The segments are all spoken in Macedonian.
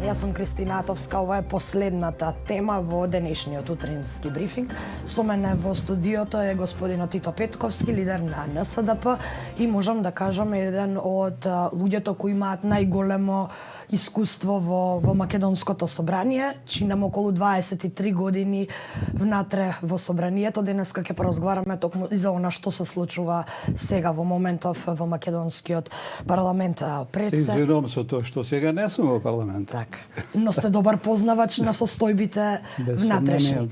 Јас сум Кристина Атовска, ова е последната тема во денешниот утрински брифинг. Со мене во студиото е господинот Тито Петковски, лидер на НСДП и можам да кажам еден од луѓето кои имаат најголемо искуство во македонското собрание. Чинам околу 23 години внатре во собранието. Денеска ќе поразговараме токму и за она што се случува сега во моментов во македонскиот парламент. Се извинувам со тоа што сега не сум во парламент. Так. Но сте добар познавач на состојбите внатрешни.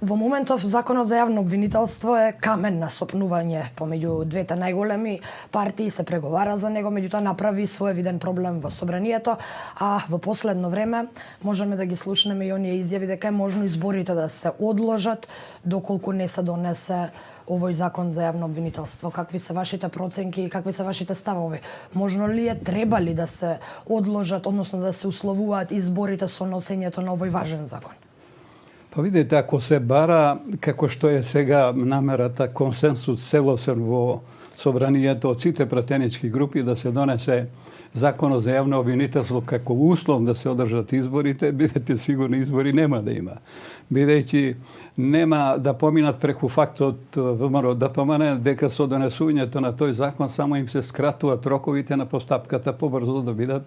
Во моментов законот за јавно обвинителство е камен на сопнување помеѓу двете најголеми партии, се преговара за него, меѓутоа направи своевиден проблем во собранието, а во последно време можеме да ги слушнеме и оние изјави дека е можно изборите да се одложат доколку не се донесе овој закон за јавно обвинителство. Какви се вашите проценки и какви се вашите ставови? Можно ли е, треба ли да се одложат, односно да се условуваат изборите со носењето на овој важен закон? Па видите, ако се бара, како што е сега намерата, консенсус целосен во собранието од сите пратенички групи да се донесе законот за јавно обвинителство како услов да се одржат изборите, бидете сигурни избори нема да има. Бидејќи нема да поминат преку фактот ВМРО ДПМН дека со донесувањето на тој закон само им се скратуваат роковите на постапката побрзо да бидат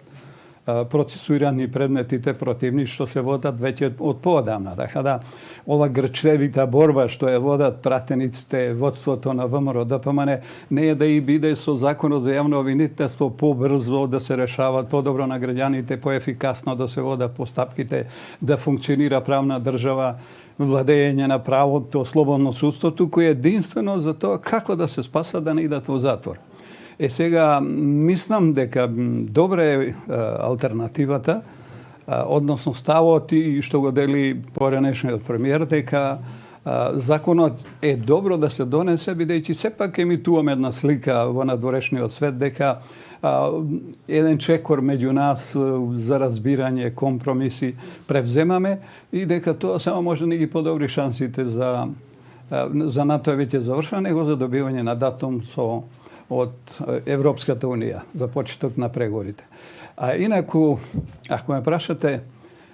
процесуирани предметите противни што се водат веќе од поодамна. Така да, ова грчлевита борба што ја водат пратениците, водството на ВМРО ДПМН не е да и биде со законот за јавно обвинителство побрзо да се решават подобро на граѓаните, поефикасно да се водат постапките, да функционира правна држава, владење на правото, слободно судство, туку е единствено за тоа како да се спасат да не идат во затвор. Сега, мислам дека добра е алтернативата, односно ставот и што го дели поранешниот премиер, дека законот е добро да се донесе, бидејќи сепак емитуваме една слика во надворешниот свет дека еден чекор меѓу нас за разбирање, компромиси превземаме и дека тоа само може да ги подобри шансите за НАТО е веќе завршено, него за добивање на датум од Европската унија за почеток на преговорите. А инаку, ако ме прашате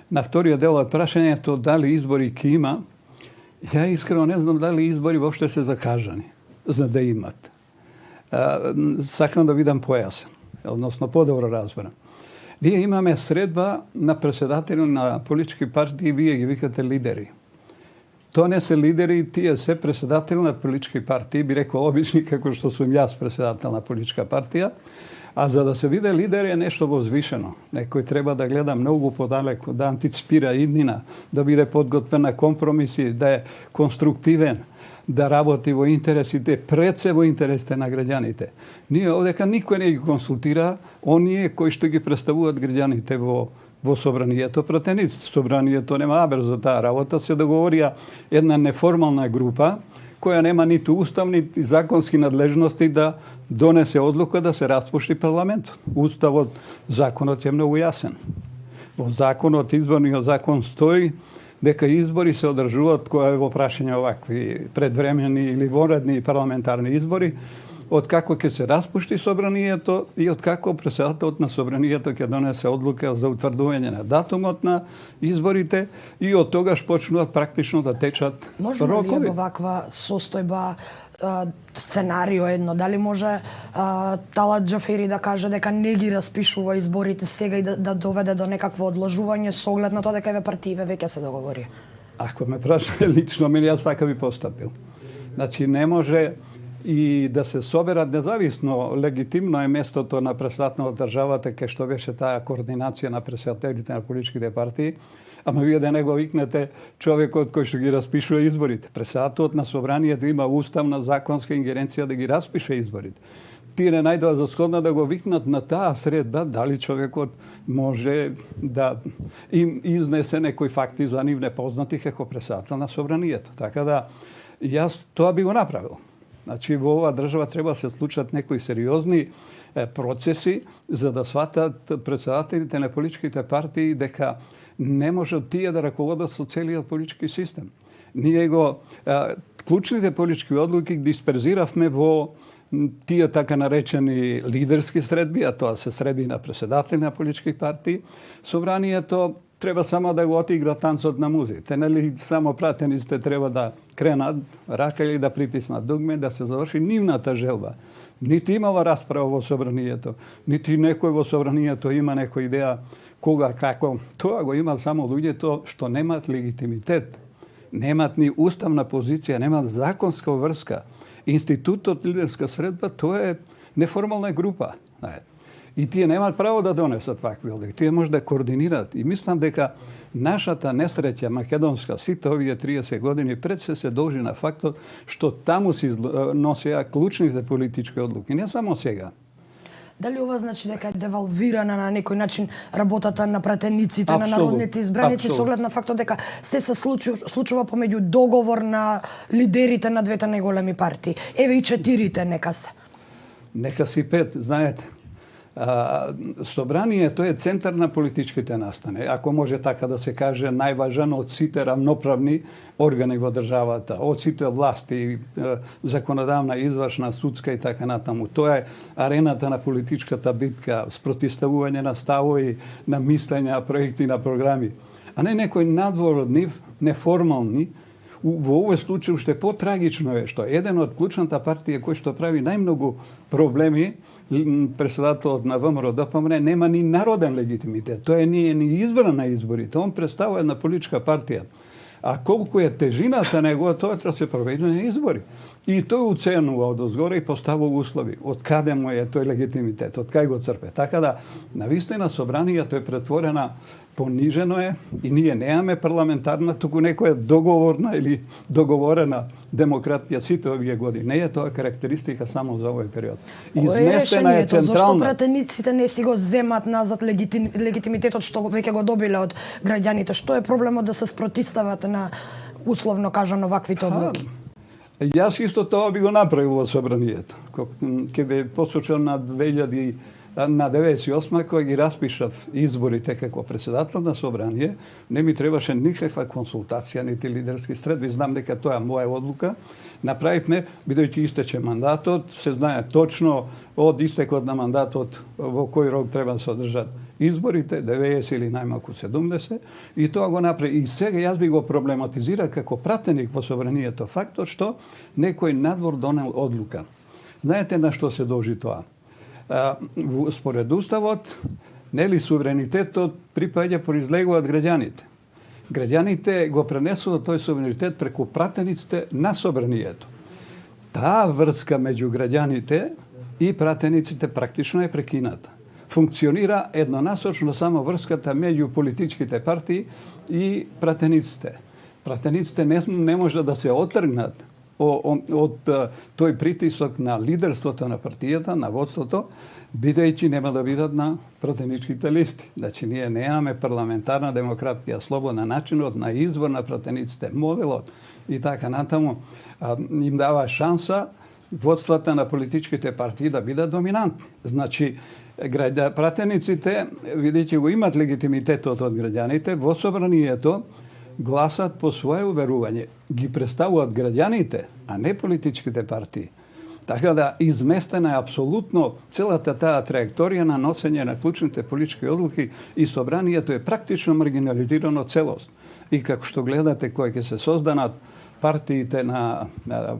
на вториот дел од прашањето дали избори ќе има, ја искрено не знам дали избори воопште се закажани за да имат. Сакам да видам појасен, односно подобро разберам. Ние имаме средба на претседатели на политички партии, вие ги викате лидери. Тоа не се лидери, тие се претседатели на политички партии, би рекол обични, како што сум јас претседател на политичка партија, а за да се биде лидер е нешто возвишено. Некој треба да гледа многу подалеку, да антиципира иднина, да биде подготвен на компромиси, да е конструктивен, да работи во интересите, пред се во интересите на граѓаните. Ние овдека никој не ги консултира оние кои што ги представуваат граѓаните во собранието пратеници. Собранието нема абер за таа работа, се договорија една неформална група која нема ниту уставни и законски надлежности да донесе одлука да се распушти парламентот. Уставот, законот е многу јасен. Во законот, изборниот закон стои дека избори се одржуваат која е во прашање овакви предвремени или вонредни парламентарни избори, од како ќе се распушти собранието и од како претседателот на собранието ќе донесе одлука за утврдување на датумот на изборите и од тогаш почнуваат практично да течат рокови. Може ли оваква состојба, сценарио едно, дали може Талат Џафери да каже дека не ги распишува изборите сега и да доведе до некакво одложување со оглед на тоа дека еве партиите веќе се договори? Ако ме прашате лично, јас така би постапил. Значи не може и да се соберат независно, легитимно е местото на претседател на државата кај што беше таа координација на претседателите на политичките партии, ама вие да не го викнете човекот кој што ги распишува изборите. Претседателот на собранието има уставна законска ингеренција да ги распише изборите. Тие не најдоа за сходно да го викнат на таа средба, дали човекот може да им изнесе некои факти за нив непознати како претседател на собранието. Така да, јас тоа би го направил. Значи, во оваа држава треба да се случат некои сериозни процеси за да сватат претседателите на политичките партии дека не можат тие да раководат со целиот политички систем. Ние клучните политички одлуки ги дисперзиравме во tije така наречени лидерски средби, а тоа се средби на председатели на политички партии, собранието треба само да го отигра танцот на музите. Нели само пратениците треба да кренат рака или да притиснат дугме, да се заврши нивната желба. Нити имало расправа во собранието, нити некој во собранието има некоја идеја кога, како. Тоа го имат само луѓето што немат легитимитет, немат ни уставна позиција, немат законска врска. Институтот лидерска средба, тоа е неформална група. И тие немаат право да донесат вакви одлуки. Тие може да координираат. И мислам дека нашата несреќа македонска сите овие 30 години пред се должи на фактот што таму се носеа клучните политички одлуки. Не само сега. Дали ова значи дека е девалвирана на некој начин работата на пратениците, на народните избраници, со оглед на фактот дека се случува помеѓу договор на лидерите на двете најголеми партии? Еве и 4 нека се. Нека си 5, знаете. Собранието е центар на политичките настани. Ако може така да се каже, најважен од сите рамноправни органи во државата, од сите власти, законодавна, извршна, судска и така натаму. Тоа е арената на политичката битка, спротивставување на ставови, на мислења, проекти, на програми. А не некој надвор од нив, неформални. Во овој случај уште потрагично е што еден од клучната партија кој што прави најмногу проблеми, председателот на ВМРО ДПМН, нема ни народен легитимитет. Тој не е ни избран на изборите. Он представува една политичка партија. А колку е тежината него, тоа треба се проведе на избори. И тој уценува одозгоре и поставува услови. Од каде му е тој легитимитет, од кај го црпе. Така да, навистина собранието е претворена, понижено е и ние немаме парламентарна, туку некоја договорна или договорена демократија сите овие години. Не е тоа карактеристика само за овој период. Изместена е централна. Зошто пратениците не си го земат назад легитимитетот што веќе го добиле од граѓаните? Што е проблемот да се спротивстават на, условно кажано, ваквите одлуки? Јас исто тоа би го направил во собранието. Ке би посочил на 98 кога ги распишав изборите како председател на собрание, не ми требаше никаква консултација, нити лидерски средби. Знам дека тоа е моја одлука. Направивме, бидејќи истече мандатот, се знае точно од истекот на мандатот во кој рок треба да се одржат изборите, 90 или најмалку 70, и тоа го направи. И сега јас би го проблематизирал како пратеник во собранието фактот што некој надвор донел одлука. Знаете на што се должи тоа? Според уставот, нели суверенитетот припаѓа произлегува од граѓаните. Граѓаните го пренесуваат тој суверенитет преку пратениците на собранието. Таа врска меѓу граѓаните и пратениците практично е прекината. Функционира еднонасочно само врската меѓу политичките партии и пратениците. Пратениците не може да се отргнат од тој притисок на лидерството на партијата, на водството, бидејќи нема да бидат на пратеничките листи. Значи, ние немаме парламентарна демократија, слободна начинот на избор на пратениците, моделот и така натаму, им дава шанса водствата на политичките партии да бидат доминантни. Значи, пратениците, бидејќи го имат легитимитетот од граѓаните, во собранието гласат по свое уверување. Ги представуваат граѓаните, а не политичките партии. Така да изместена е апсолутно целата таа траекторија на носење на клучните политички одлуки и собранието е практично маргинализирано целост. И како што гледате кои ќе се созданат партиите на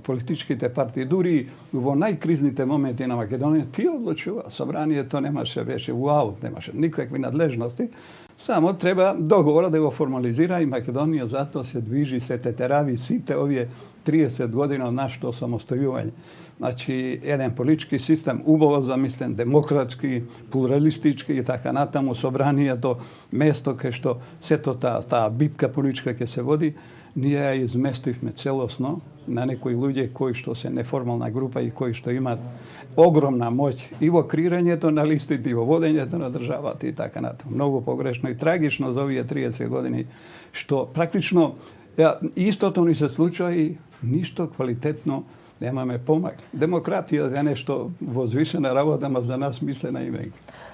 политичките партии, дури во најкризните моменти на Македонија, тие одлучува. Собранието немаше, беше уаут, немаше никакви надлежности. Само треба договора да го формализира и Македонија затоа се движи, се тетерави сите овие 30 години од нашето самостојување. Значи, еден политички систем убаво замислен, демократски, плуралистички и така натаму, собранието, место кај што сето таа битка политичка ќе се води, ние ја изместивме целосно на некои луѓе кои што се неформална група и кои што имаат огромна моќ и во креирањето на листите, и во водењето на државата и така натаму. Многу погрешно и трагично за овие 30 години, што практично истото ни се случува и ништо квалитетно nemаме помак. Демократија е нешто возвишена работа, ама за нас мислена име.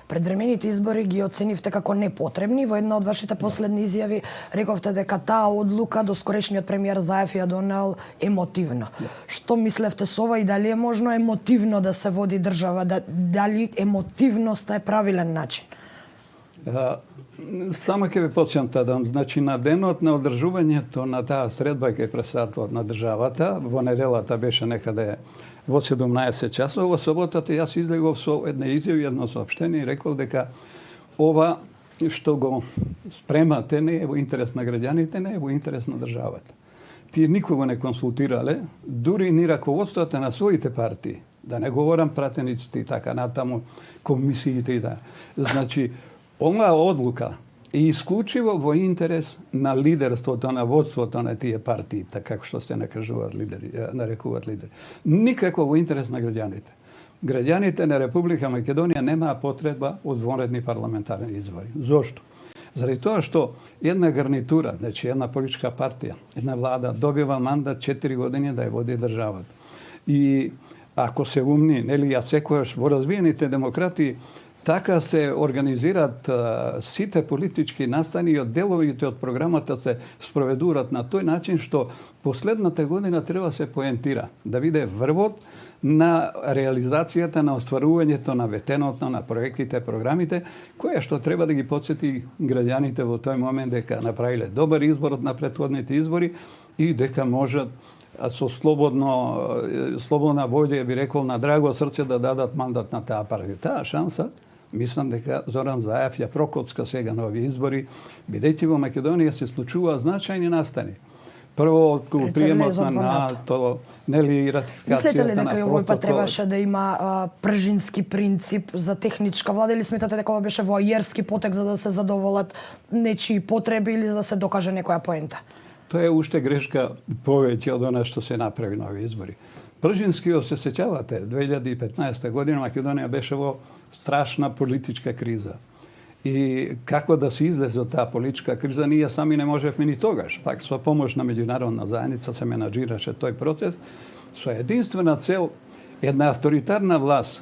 Предвремените избори ги оценивте како непотребни. Во една од вашите последни изјави рековте дека таа одлука до скорешниот премиер Заев ја донел емотивно. Што мислевте со ова и дали е можно емотивно да се води држава? Дали емотивноста е правилен начин? Само ќе ви почнам тадам. Значи, на денот на одржувањето на таа средба кај председателот на државата, во неделата беше некаде во 17 часот, во соботата јас излегов со една изјава, едно соопштение и рекол дека ова што го спремате не е во интерес на граѓаните, не е во интерес на државата. Тие никого не консултирале, дури ни раководствата на своите партии, да не говорам пратениците и така натаму, комисиите и да. Значи, оваа одлука е исклучиво во интерес на лидерството, на водството на тие партии, така како што се нарекуваат лидери. Никако во интерес на граѓаните. Граѓаните на Република Македонија немаа потреба од вонредни парламентарни избори. Зошто? Заради тоа што една гарнитура, значи една политичка партија, една влада добива мандат 4 години да ја води државата. И ако се умни, нели, ја секојаш во развиените демократии така се организираат сите политички настани и од деловите од програмата се спроведуваат на тој начин што последната година треба се поентира, да биде врвот на реализацијата на остварувањето на ветеното, на проектите, програмите, која што треба да ги потсети граѓаните во тој момент дека направиле добар избор на претходните избори и дека можат со слободна волја, би рекол, на драго срце да дадат мандат на таа партија. Таа шанса мислам дека Зоран Заев ја прокоцка сега на овие избори, бидејќи во Македонија се случува значајни настани. Прво, околу приемот на НАТО, нели, и ратификацијата на протокол. Мислите ли дека овој пат требаше да има пржински принцип за техничка влада или сметате дека ова беше воајерски потек за да се задоволат нечии потреби или за да се докаже некоја поента? Тоа е уште грешка повеќе од она што се направи на овие избори. Пржински, се сеќавате, 2015 година Македонија беше во страшна политичка криза. И како да се излезе од таа политичка криза, ние сами не можевме ни тогаш. Пак со помош на меѓународна заедница се менаџираше тој процес, со единствена цел една авторитарна власт,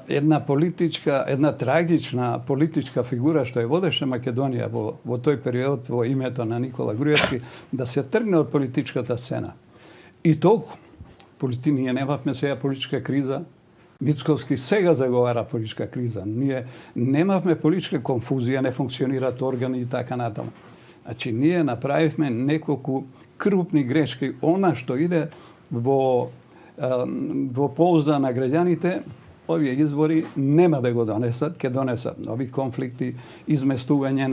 една трагична политичка фигура што ја водеше Македонија во тој период во името на Никола Груевски, да се тргне од политичката сцена. И толку. Ние немавме сега политичка криза. Мицковски сега заговара политичка криза. Ние немавме политичка конфузија, не функционираат органи и така натаму. Значи, ние направивме неколку крупни грешки. Она што иде во полза на граѓаните, овие избори нема да го донесат, ќе донесат нови конфликти, изместување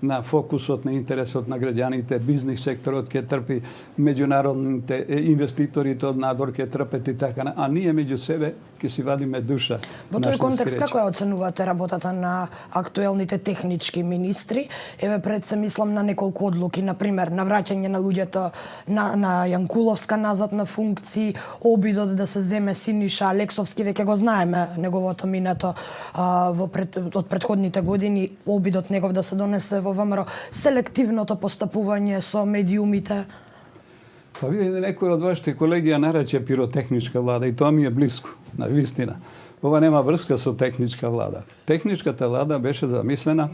на фокусот на интересот на граѓаните, бизнис секторот ќе трпи, меѓународните инвеститорите од надвор ќе трпат и така, а ние меѓу себе ќе си вадиме душа. Во тој контекст, како ја оценувате работата на актуелните технички министри? Еве пред се мислам на неколку одлуки, например, на враќање на луѓето на Јанкуловска назад на функции, обидот да се земе Синиша Алексовски, веќе го знаеме неговото минато од претходните години, обидот негов да се донесе во ВМРО, селективното постапување со медиумите. Па видите, некој од вашите колеги ја нарече пиротехничка влада и тоа ми е блиско, на вистина. Ова нема врска со техничка влада. Техничката влада беше замислена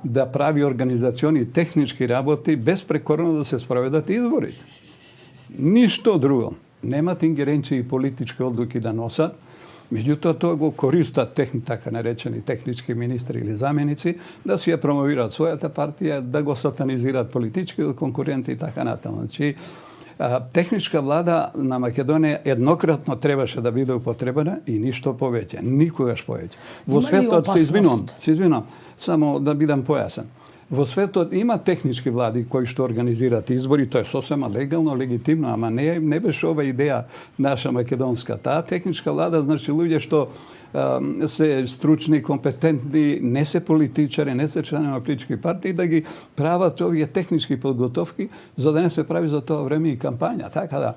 да прави организациони технички работи безпрекорно да се спроведат изборите. Ништо друго. Немат ингеренции политички одлуки да носат. Меѓутоа, тоа го користат така наречени технички министри или заменици да си ја промовираат својата партија, да го сатанизираат политички конкуренти и така натаму. Значи, техничка влада на Македонија еднократно требаше да биде употребена и ништо повеќе, никогаш повеќе. Во светот се извинувам, само да бидам појасен. Во светот има технички влади кои што организираат избори, тоа е сосема легално, легитимно, ама не беше ова идеја наша македонска. Таа техничка влада, значи луѓе што се стручни, компетентни, не се политичари, не се членови на политички партии, да ги прават овие технички подготовки, за да не се прави за тоа време и кампања. Така да,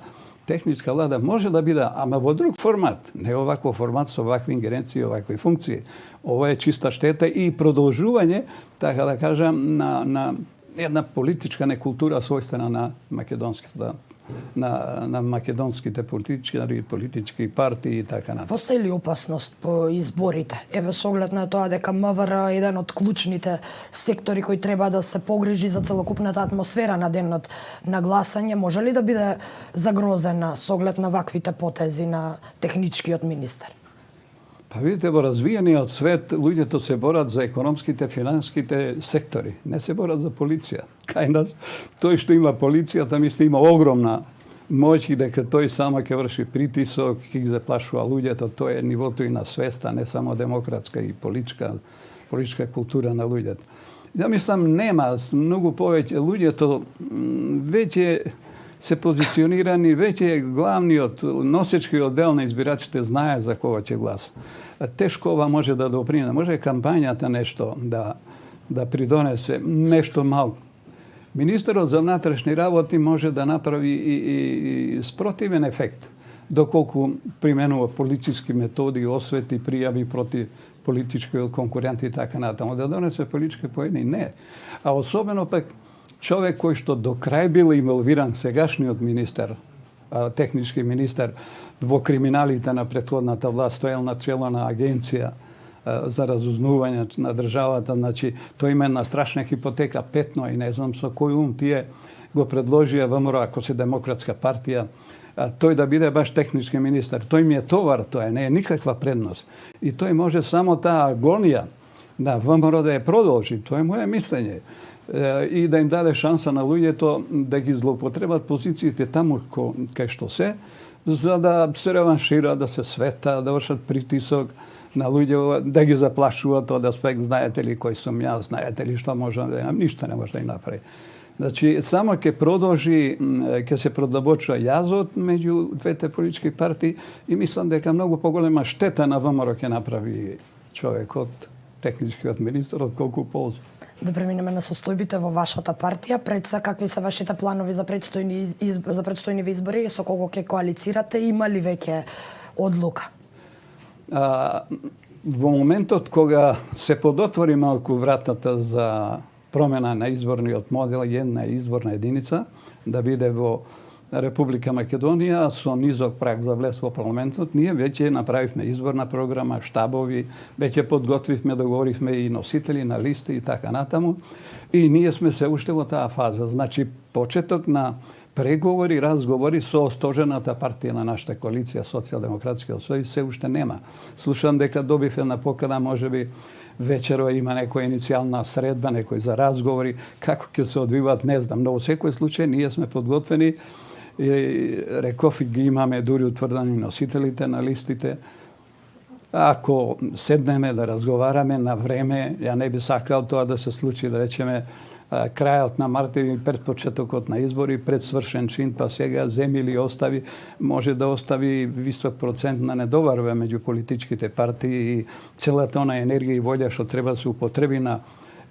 техничка влада може да биде, ама во друг формат, не оваков формат со овакви ингеренции, овакви функции. Ова е чиста штета и продолжување, така да кажам, на jedna politička nekультура svojstvena na македонските политички партии и така натаму. Постои ли опасност по изборите? Еве со оглед на тоа дека МВР е еден од клучните сектори кои треба да се погрижи за целокупната атмосфера на денот на гласање, може ли да биде загрозена со оглед на ваквите потези на техничкиот министер? Па видите, во развиениот свет луѓето се борат за економските, финансските сектори. Не се борат за полиција. Кај нас, тој што има полицијата, мисли, има огромна моќ и дека тој само ќе врши притисок, ќе ги заплашува луѓето. Тоа е нивото и на свеста, не само демократска и политичка култура на луѓето. Ја мислам, нема многу повеќе. Луѓето веќе се позиционирани, веќе главниот носечкиот дел на избирачите знае за кого ќе гласа. Тешко ова може да допринесе. Може кампањата нешто да придонесе, нешто малку. Министерот за внатрешни работи може да направи и спротивен ефект, доколку применува полициски методи, освети, пријави против политички конкуренти и така натаму. Да донесе политички поени? Не. А особено пак човек кој што до крај бил инволвиран, сегашниот министер, технички министер, во криминалите на претходната власт, стоел на чело на агенција за разузнување на државата, значи тој има една страшна хипотека, петно и не знам со кој ум тие го предложија ВМРО, ако се демократска партија, тој да биде баш технички министер. Тој ми е товар, тоа не е никаква предност. И тој може само таа агонија на ВМРО да ја продолжи, тоа е моје мислење. И да им даде шанса на луѓето да ги злоупотребат позициите таму кај што се, за да се реваншира, да се света, да вршат притисок на луѓе, да ги заплашуваат од аспект, знаете ли кој сум јас, знаете ли што може да нам, ништо не може да им направи. Значи, само ќе продолжи, ќе се продолбочува јазот меѓу двете политички партии и мислам дека многу поголема штета на ВМРО ќе направи човекот, техничкиот министер, отколку полза. Да преминеме на состојбите во вашата партија. Пред се, какви се вашите планови за предстојни избори, со кого ќе коалицирате, има ли веќе одлука? Во моментот кога се подотвори малку вратата за промена на изборниот модел, една изборна единица, да биде во Република Македонија со низок праг за влез во парламентот, ние веќе направивме изборна програма, штабови, веќе подготвивме, договоривме и носители на листи и така натаму. И ние сме се уште во таа фаза. Значи, почеток на преговори, разговори со стожерната партија на нашата коалиција, Социјалдемократскиот сојуз, се уште нема. Слушам дека добив една покана, можеби вечерва има некоја иницијална средба, некој за разговори, како ќе се одвиваат, не знам, но во секој случај ние сме подготвени и реков и ги имаме дури утврдени носителите на листите. Ако седнеме да разговараме на време, ја не би сакал тоа да се случи, да речеме, крајот на март или пред почетокот на избори, пред свршен чин, па сега земи или остави, може да остави висок процент на недоварба меѓу политичките партии и целата она енергија и волја што треба да се употреби на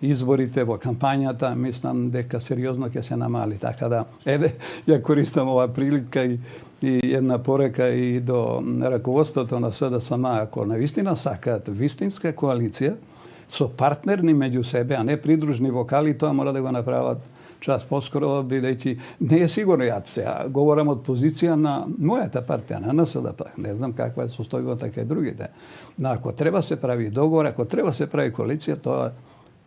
изборите во кампањата, мислам дека сериозно ќе се намали. Така да, еве, ја користам ова прилика и една порека и до раководството на СДСМ, ако навистина сакаат вистинска коалиција, со партнерни меѓу себе, а не придружни вокали, тоа мора да го направат час поскоро, бидејќи не е сигурно, ја сега говорам од позиција на мојата партија, на НСДП. Не знам каква е состојбата кај другите. Но ако треба се прави договор, ако треба се прави коалиција, тоа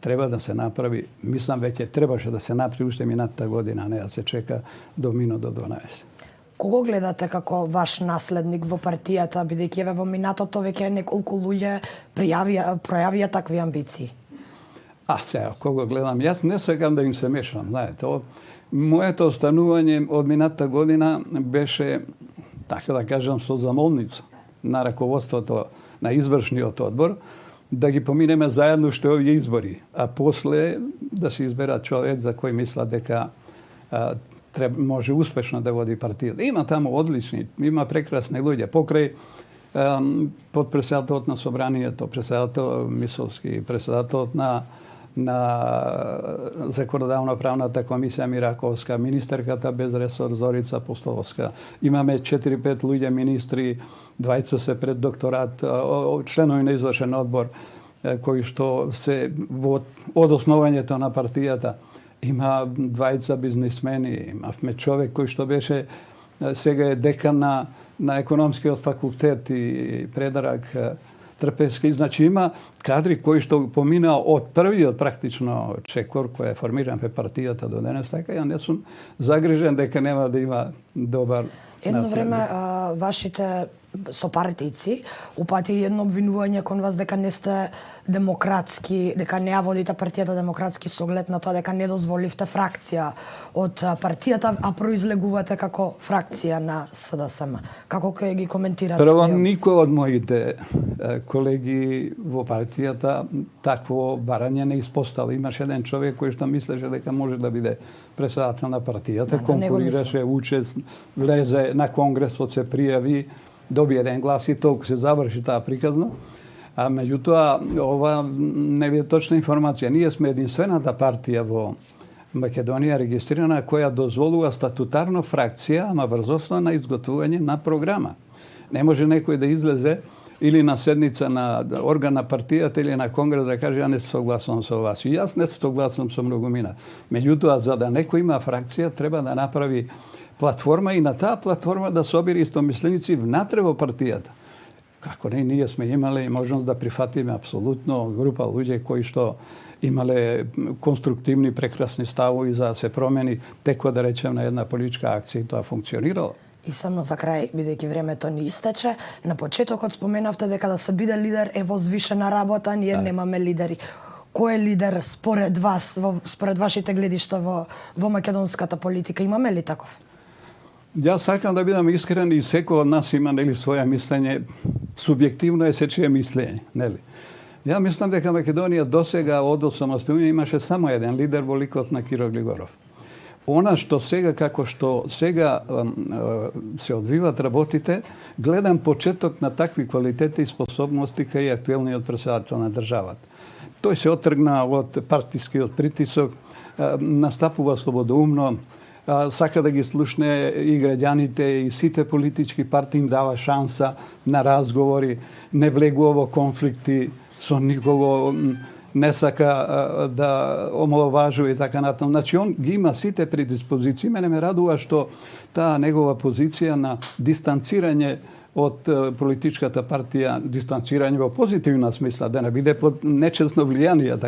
треба да се направи, мислам веќе требаше да се направи уште минатата година, а не да се чека до минут до 12. Кого гледате како ваш наследник во партијата, бидејќи еве во минатото веќе неколку луѓе пројавија такви амбиции? Сега, кого гледам? Јас не сакам да им се мешам, знаете. Моето останување од минатата година беше, така да кажам, со замолница на раководството на извршниот одбор, да ги поминеме заедно уште овие избори, а после да се избера човек за кој мисла дека може успешно да води партијата. Има таму одлични, има прекрасни луѓе. Покрај подпредседателот на собранието, председател Мисовски, председателот на законодавно-правната комисија Мираковска, министерката без ресор Зорица Апостоловска. Имаме 4-5 луѓе министри, двајца се пред докторат, членови на извршен одбор, кои што се од основањето на партијата. Има двајца бизнисмени, имавме човек кој што беше сега е декан на економскиот факултет и предарак Трпески. Значи има кадри кои што поминаа од првиот практично чекор кој е формиран пе партијата до денес, така ја не сум загрижен дека нема да има добар Едно време вашите сопартијци упати едно обвинување кон вас дека не сте демократски, дека не ја водите партијата демократски со оглед на тоа дека не дозволивте фракција од партијата, а произлегувате како фракција на СДСМ. Како ќе ги коментирате? Прво, никој од моите колеги во партијата такво барање не испостави. Имаш еден човек кој што мислеше дека може да биде председател на партијата, конкурираше, учест, влезе на конгресот, се пријави, доби еден глас и толку се заврши таа приказна. А меѓутоа, ова не е точна информација. Ние сме единствената партија во Македонија регистрирана која дозволува статутарно фракција, ама врз основа на изготвување на програма. Не може некој да излезе или на седница на орган на партијата или на конгрес да каже ја не се согласувам со вас. И јас не се согласувам со многумина. Меѓутоа, за да некој има фракција, треба да направи платформа и на таа платформа да собери истомисленици внатре во партијата. Како не, ние сме имале можност да прифатиме апсолутно група луѓе кои што имале конструктивни, прекрасни ставови за да се промени теко, да речем, на една политичка акција и тоа функционирало. И само за крај, бидејќи времето ни истече, на почетокот споменавте дека да се биде лидер е возвишена работа, ние немаме лидери. Кој е лидер според вас, според вашите гледишта во македонската политика? Имаме ли таков? Јас сакам да бидам искрен и секој од нас има нели своја мислење. Субјективно е сечие мислење, нели? Ја мислам дека Македонија досега од осамостување имаше само еден лидер во ликот на Киро Глигоров. Она што сега, како што сега се одвиват работите, гледам почеток на такви квалитети и способности кај актуелниот претседател на државата. Тој се отргна од партискиот притисок, настапува слободоумно, сака да ги слушне и граѓаните и сите политички партии, им дава шанса на разговори, не влегува во конфликти со никого, не сака да омаловажува и така натаму. Значи, он ги има сите предиспозиции. Мене ме радува што таа негова позиција на дистанцирање од политичката партија, дистанцирање во позитивна смисла, да не биде под нечесно влијание,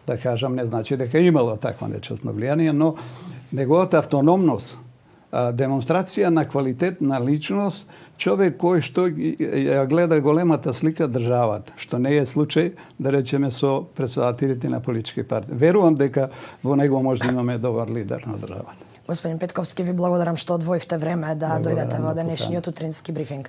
да кажам, не значи дека имало такво нечесно влијание, но неговата автономност, демонстрација на квалитет на личност, човек кој што ја гледа големата слика државата, што не е случај, да речеме, со претседателите на политички партии. Верувам дека во него може да имаме добар лидер на државата. Господин Петковски, ви благодарам што одвоивте време да дојдете во денешниот утрински брифинг.